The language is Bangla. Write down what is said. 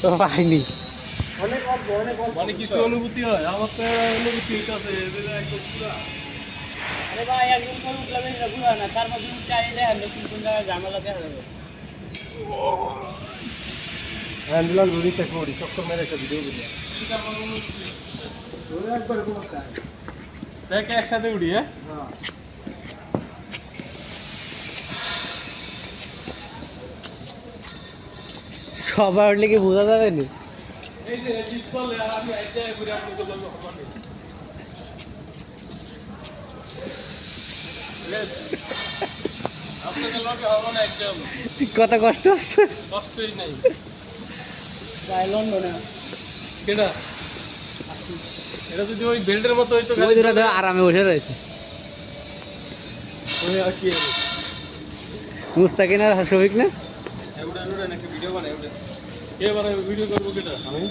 তো পাইনি মানে কিছু অনুভূতি হয় আমার তো অনুভূতি হইতেছে আরে ভাই একদম কোন উঠলাম না বুঝা না তার মধ্যে চাই দেখেন কোন কোন জায়গায় ঝামেলা দেখা যাবে অ্যাম্বুলেন্স ধরিতে করি চক্কর মেরে একটা ভিডিও করি দেখ একসাথে উড়ি হ্যাঁ সবাই উঠলে কি বোঝা যাবে না এই যে জিপ চলে আর আমি এক জায়গায় ঘুরে আপনি তো লগে হবে আপনাদের লগে হবে না একদম কত কষ্ট হচ্ছে কষ্টই নাই ভাই লন্ডনে কেডা এটা যদি ওই বেল্টের মতো হইতো ওই দুটো তো আরামে বসে রয়েছে ওই আর কি মুস্তাকিন আর শফিক না এবারে নাকি ভিডিও বানাই এবারে কে বানাই ভিডিও করবো কেটা আমি